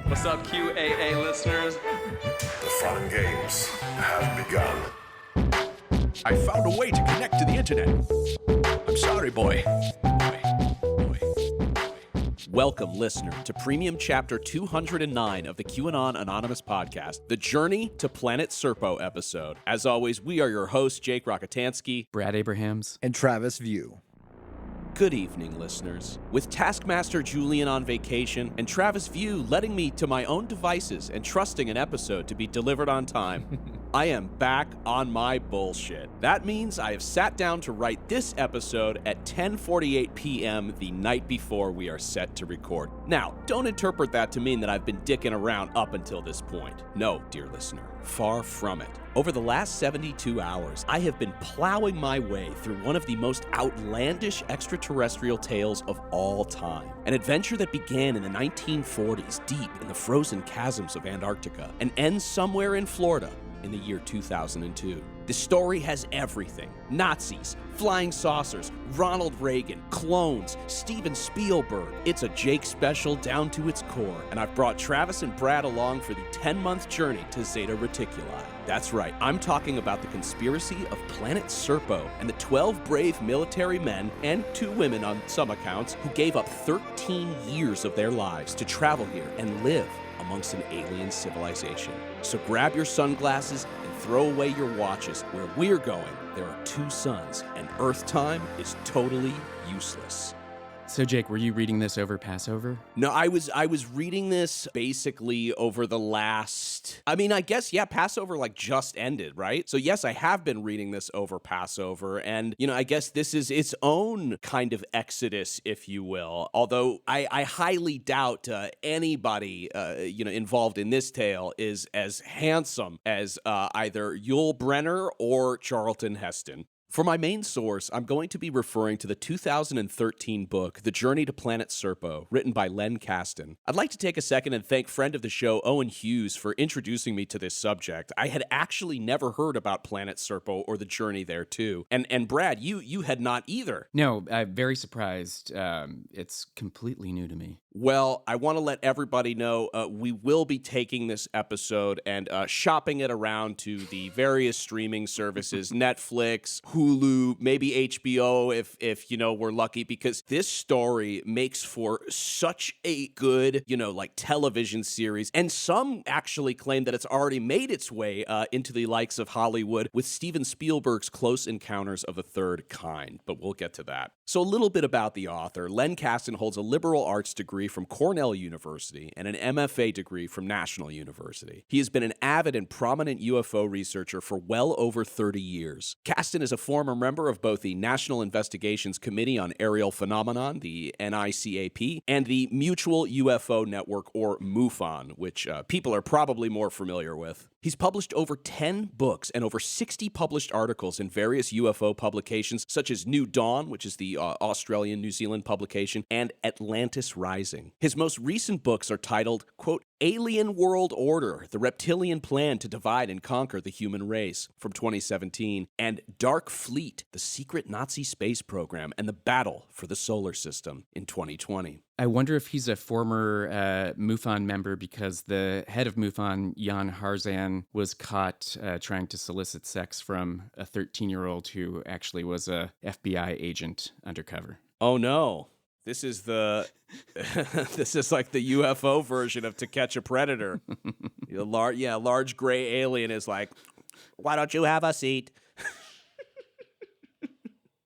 What's up, QAA listeners? The fun and games have begun. I found a way to connect to the internet. I'm sorry, boy. Welcome, listener, to Premium Chapter 209 of the QAnon Anonymous podcast, the Journey to Planet Serpo episode. As always, we are your hosts, Jake Rockatansky, Brad Abrahams, and Travis View. Good evening, listeners. With Taskmaster Julian on vacation and Travis View letting me to my own devices and trusting an episode to be delivered on time, I am back on my bullshit. That means I have sat down to write this episode at 10:48 p.m. the night before we are set to record. Now, don't interpret that to mean that I've been dicking around up until this point. No, dear listener, far from it. Over the last 72 hours, I have been plowing my way through one of the most outlandish extraterrestrial tales of all time. An adventure that began in the 1940s deep in the frozen chasms of Antarctica and ends somewhere in Florida in the year 2002. The story has everything: Nazis, flying saucers, Ronald Reagan, clones, Steven Spielberg. It's a Jake special down to its core, and I've brought Travis and Brad along for the 10-month journey to Zeta Reticuli. That's right, I'm talking about the conspiracy of Planet Serpo and the 12 brave military men and 2 women on some accounts who gave up 13 years of their lives to travel here and live amongst an alien civilization. So grab your sunglasses and throw away your watches. Where we're going, there are 2 suns, and Earth time is totally useless. So, Jake, were you reading this over Passover? No, I was reading this basically over the last, I guess, Passover just ended, right? So yes, I have been reading this over Passover, and, I guess this is its own kind of exodus, if you will. Although I highly doubt anybody, involved in this tale is as handsome as either Yul Brynner or Charlton Heston. For my main source, I'm going to be referring to the 2013 book, The Journey to Planet Serpo, written by Len Kasten. I'd like to take a second and thank friend of the show, Owen Hughes, for introducing me to this subject. I had actually never heard about Planet Serpo or the journey there, too. And Brad, you had not either. No, I'm very surprised. It's completely new to me. Well, I want to let everybody know we will be taking this episode and shopping it around to the various streaming services, Netflix, Hulu, maybe HBO if we're lucky, because this story makes for such a good, television series. And some actually claim that it's already made its way into the likes of Hollywood with Steven Spielberg's Close Encounters of the Third Kind. But we'll get to that. So a little bit about the author. Len Kasten holds a liberal arts degree from Cornell University and an MFA degree from National University. He has been an avid and prominent UFO researcher for well over 30 years. Kasten is a former member of both the National Investigations Committee on Aerial Phenomenon, the NICAP, and the Mutual UFO Network, or MUFON, which people are probably more familiar with. He's published over 10 books and over 60 published articles in various UFO publications, such as New Dawn, which is the Australian-New Zealand publication, and Atlantis Rising. His most recent books are titled, quote, Alien World Order, The Reptilian Plan to Divide and Conquer the Human Race, from 2017, and Dark Fleet, The Secret Nazi Space Program and the Battle for the Solar System, in 2020. I wonder if he's a former MUFON member, because the head of MUFON, Jan Harzan, was caught trying to solicit sex from a 13-year-old who actually was a FBI agent undercover. Oh, no. This is this is like the UFO version of To Catch a Predator. Large gray alien is like, why don't you have a seat?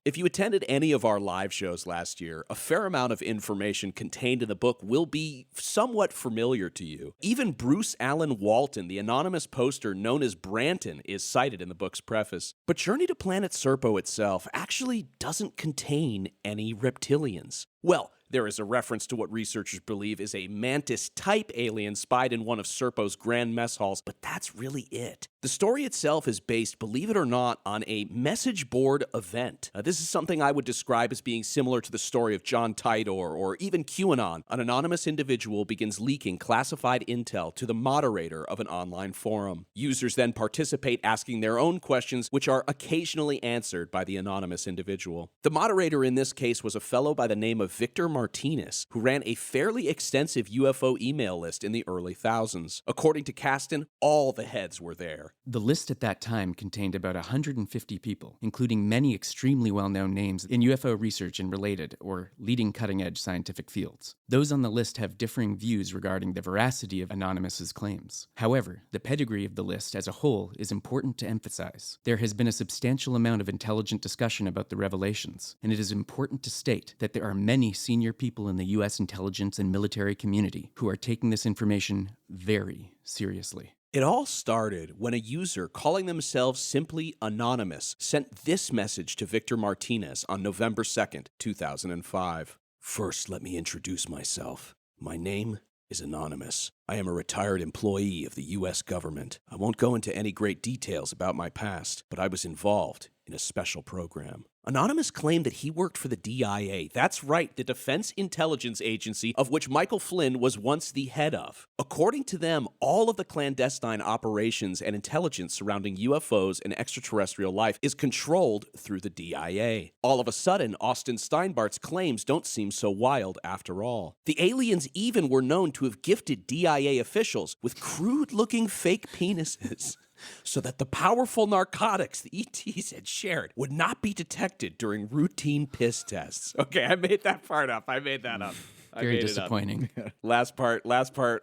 If you attended any of our live shows last year, a fair amount of information contained in the book will be somewhat familiar to you. Even Bruce Allen Walton, the anonymous poster known as Branton, is cited in the book's preface. But Journey to Planet Serpo itself actually doesn't contain any reptilians. Well, there is a reference to what researchers believe is a mantis-type alien spied in one of Serpo's grand mess halls, but that's really it. The story itself is based, believe it or not, on a message board event. This is something I would describe as being similar to the story of John Titor or even QAnon. An anonymous individual begins leaking classified intel to the moderator of an online forum. Users then participate, asking their own questions, which are occasionally answered by the anonymous individual. The moderator in this case was a fellow by the name of Victor Martinez, Martinez, who ran a fairly extensive UFO email list in the early thousands. According to Kasten, all the heads were there. The list at that time contained about 150 people, including many extremely well-known names in UFO research and related, or leading cutting-edge scientific fields. Those on the list have differing views regarding the veracity of Anonymous's claims. However, the pedigree of the list as a whole is important to emphasize. There has been a substantial amount of intelligent discussion about the revelations, and it is important to state that there are many senior people in the U.S. intelligence and military community who are taking this information very seriously. It all started when a user calling themselves simply Anonymous sent this message to Victor Martinez on November 2nd, 2005. First, let me introduce myself. My name is Anonymous. I am a retired employee of the U.S. government. I won't go into any great details about my past, but I was involved in a special program. Anonymous claimed that he worked for the DIA. That's right, the Defense Intelligence Agency, of which Michael Flynn was once the head of. According to them, all of the clandestine operations and intelligence surrounding UFOs and extraterrestrial life is controlled through the DIA. All of a sudden, Austin Steinbart's claims don't seem so wild after all. The aliens even were known to have gifted DIA officials with crude-looking fake penises, so that the powerful narcotics the ETs had shared would not be detected during routine piss tests. Okay, I made that part up. I made that up. Very disappointing. Last part,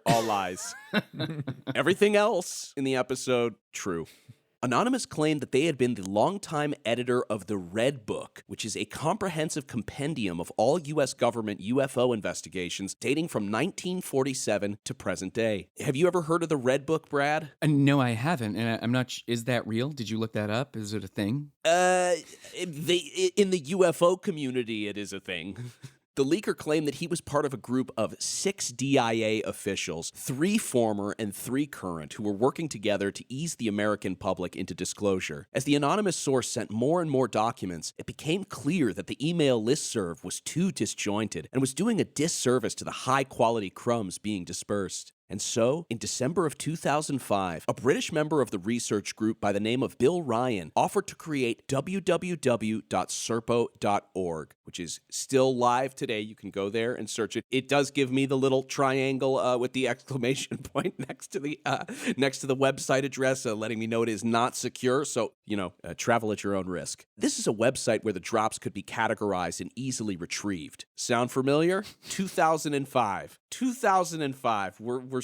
all lies. Everything else in the episode, true. Anonymous claimed that they had been the longtime editor of the Red Book, which is a comprehensive compendium of all U.S. government UFO investigations dating from 1947 to present day. Have you ever heard of the Red Book, Brad? No, I haven't, and I'm not. Is that real? Did you look that up? Is it a thing? In the UFO community, it is a thing. The leaker claimed that he was part of a group of 6 DIA officials, 3 former and 3 current, who were working together to ease the American public into disclosure. As the anonymous source sent more and more documents, it became clear that the email listserv was too disjointed and was doing a disservice to the high-quality crumbs being dispersed. And so, in December of 2005, a British member of the research group by the name of Bill Ryan offered to create www.serpo.org, which is still live today. You can go there and search it. It does give me the little triangle with the exclamation point next to the website address, letting me know it is not secure. So, travel at your own risk. This is a website where the drops could be categorized and easily retrieved. Sound familiar? 2005. 2005. We're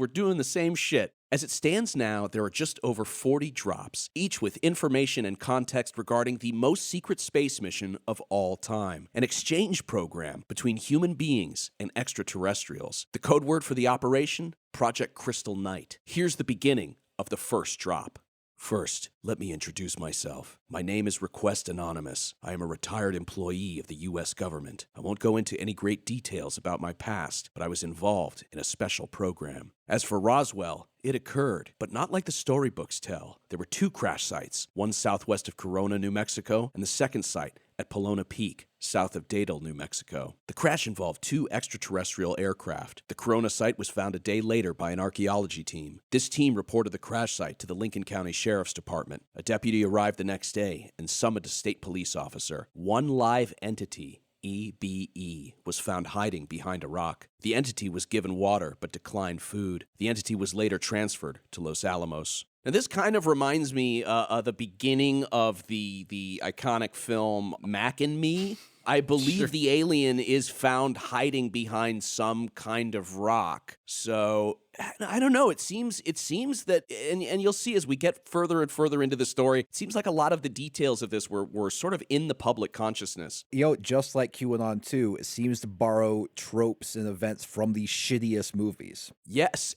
doing the same shit. As it stands now, there are just over 40 drops, each with information and context regarding the most secret space mission of all time, an exchange program between human beings and extraterrestrials. The code word for the operation? Project Crystal Knight. Here's the beginning of the first drop. First, let me introduce myself. My name is Request Anonymous. I am a retired employee of the U.S. government. I won't go into any great details about my past, but I was involved in a special program. As for Roswell, it occurred, but not like the storybooks tell. There were 2 crash sites, one southwest of Corona, New Mexico, and the second site at Pelona Peak, south of Dadle, New Mexico. The crash involved 2 extraterrestrial aircraft. The Corona site was found a day later by an archaeology team. This team reported the crash site to the Lincoln County Sheriff's Department. A deputy arrived the next day and summoned a state police officer. One live entity, EBE, was found hiding behind a rock. The entity was given water but declined food. The entity was later transferred to Los Alamos. Now, this kind of reminds me of the beginning of the iconic film Mac and Me. I believe the alien is found hiding behind some kind of rock. So, I don't know. It seems that, and you'll see as we get further and further into the story, it seems like a lot of the details of this were sort of in the public consciousness. Just like QAnon 2, it seems to borrow tropes and events from the shittiest movies. Yes,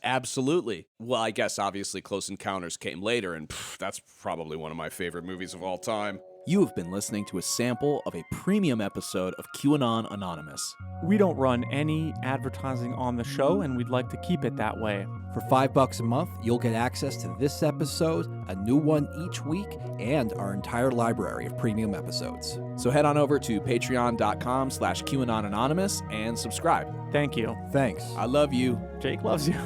absolutely. Well, I guess obviously Close Encounters came later, and that's probably one of my favorite movies of all time. You have been listening to a sample of a premium episode of QAnon Anonymous. We don't run any advertising on the show, and we'd like to keep it that way. For $5 a month, you'll get access to this episode, a new one each week, and our entire library of premium episodes. So head on over to patreon.com/QAnon Anonymous and subscribe. Thank you. Thanks. I love you. Jake loves you.